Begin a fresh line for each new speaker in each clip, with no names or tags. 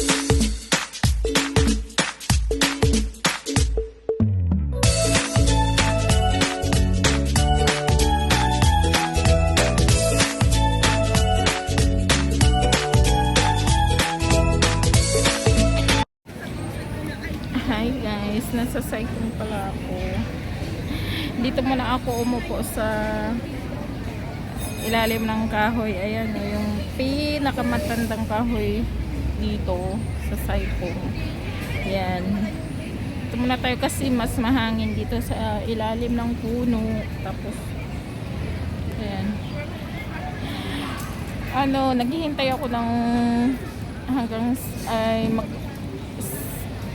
Hi guys, nasa cycling pala ako. Dito muna ako umupo sa ilalim ng kahoy. Ayan o, yung pinakamatandang kahoy dito sa cycling. Ayan. Dito muna tayo kasi mas mahangin dito sa ilalim ng puno. Tapos, ayan. Naghihintay ako ng hanggang mag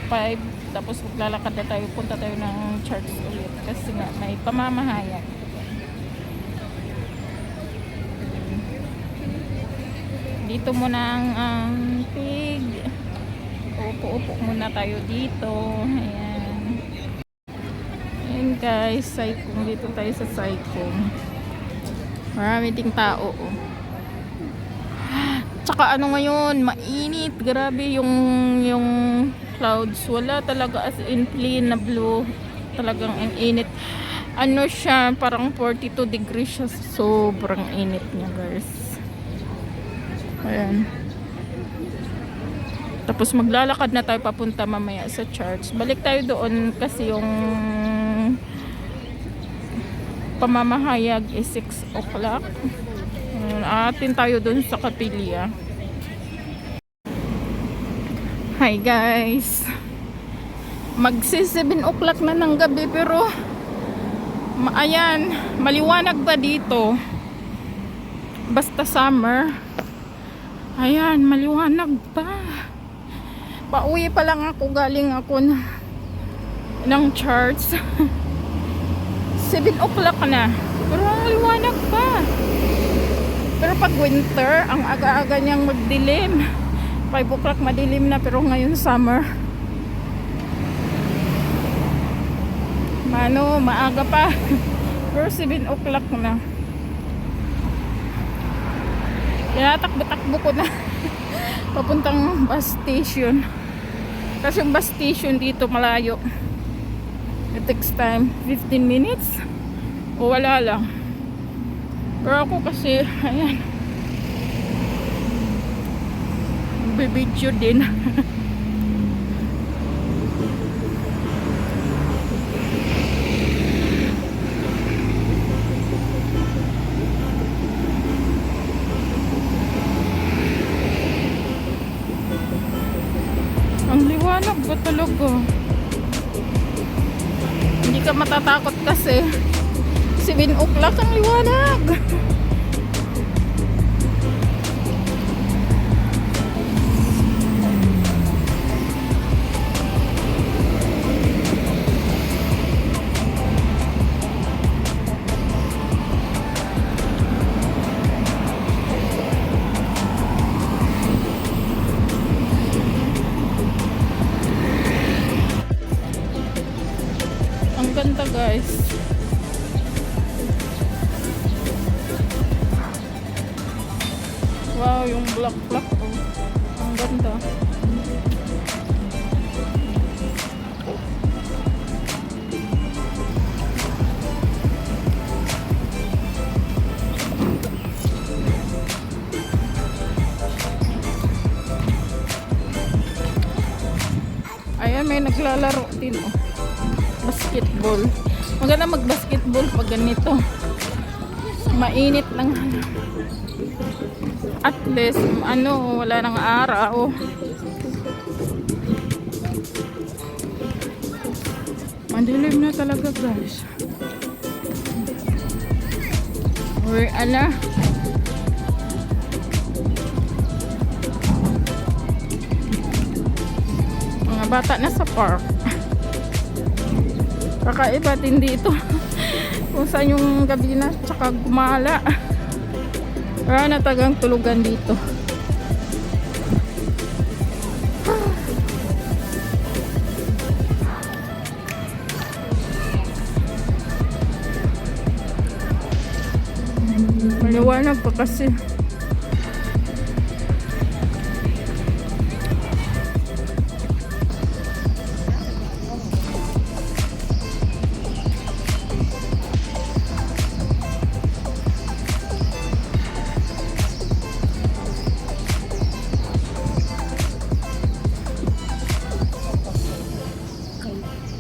5. Tapos maglalakad na tayo, punta tayo ng church ulit kasi nga may pamamahayag. Dito muna ang pig. Upo-upo muna tayo dito. Ayan. Ayan guys, cycling. Dito tayo sa cycling. Marami ding tao. Tsaka ngayon, mainit. Grabe yung clouds. Wala talaga, as in clean na blue. Talagang ang init. Siya, parang 42 degrees siya. Sobrang init niya guys. Ayan. Tapos maglalakad na tayo papunta mamaya sa church. Balik tayo doon kasi yung pamamahayag is 6 o'clock. Atin tayo doon sa kapilya. Hi guys, magsi 7 o'clock na ng gabi pero ayan, maliwanag pa dito. Basta summer. Ayan, maliwanag pa. Pauwi pa lang ako, galing ako ng church. 7 o'clock na pero maliwanag pa. Pero pag winter, ang aga-aga niyang magdilim. 5 o'clock madilim na, pero ngayon summer. Maaga pa. Pero 7 o'clock na. Kaya takbo-takbo ko na papuntang bus station. Kasi yung bus station dito malayo. It takes time, 15 minutes. O wala lang. Pero ako kasi, ayan, bibidyo din. Ang liwanag ba talaga? Hindi ka matatakot kasi 7 o'clock ang liwanag. Ang ganda guys. Wow, yung black oh. Ang ganda. Ayan, may naglalaro din oh. Basketball. Maganda mag-basketball pag ganito. Mainit lang. At least, wala nang araw. Madilim na talaga guys. Uy, mga bata na sa park. Kakaiba din dito. Kung saan yung gabi na, tsaka gumala. Wala na tagang tulugan dito. Maliwanag pa kasi.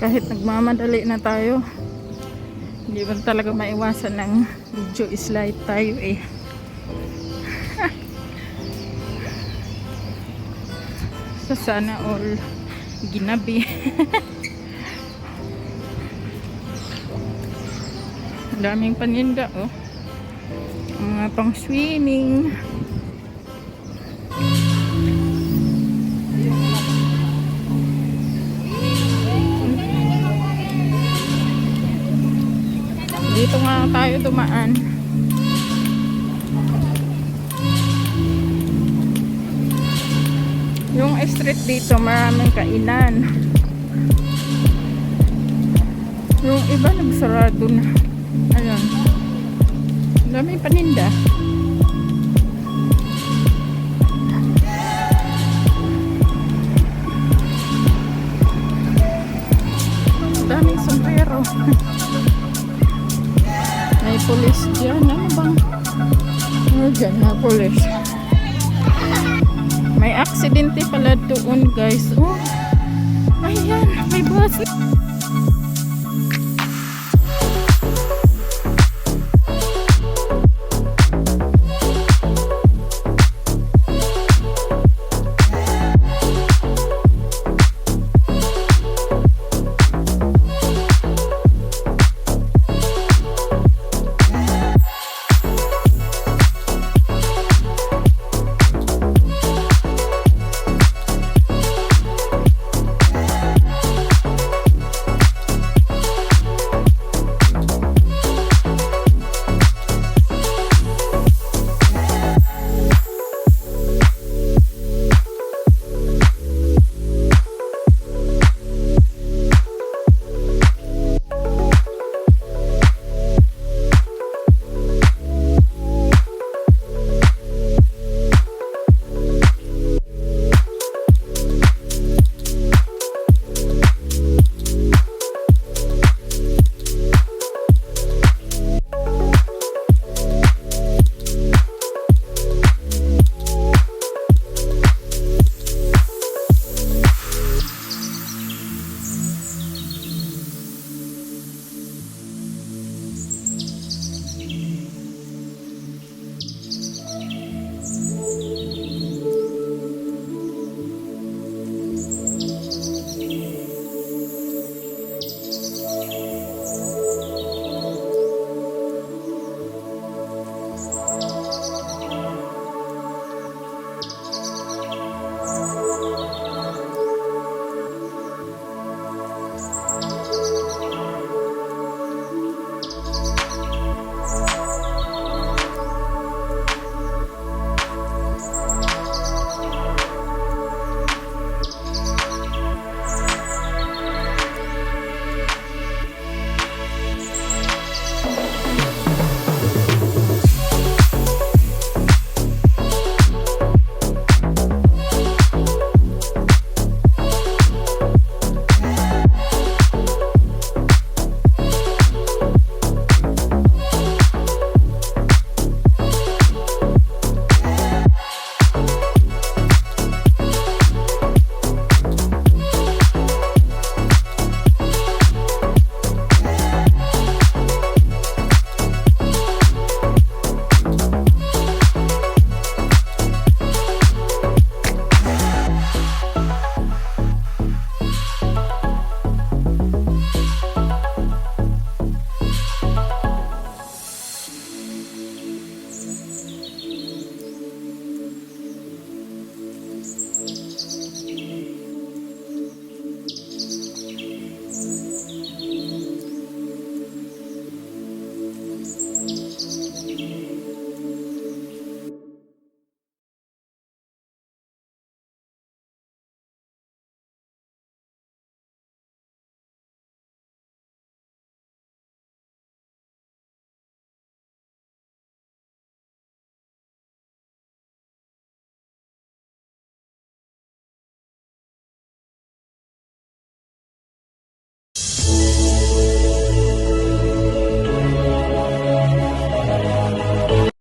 kahit nagmamadali na tayo, hindi ba talaga maiwasan ng video slide tayo eh. So sana all ginabi. Ang daming paninda oh. Ang mga pang swimming. Dito nga tayo dumaan. Yung street dito maraming kainan. Yung iba nagsarado na. Ayun. Daming paninda. Daming sombrero. May pulis dyan. Ano bang? Ano dyan na pulis? May aksidente pala doon guys. Oh, ayan. May bus.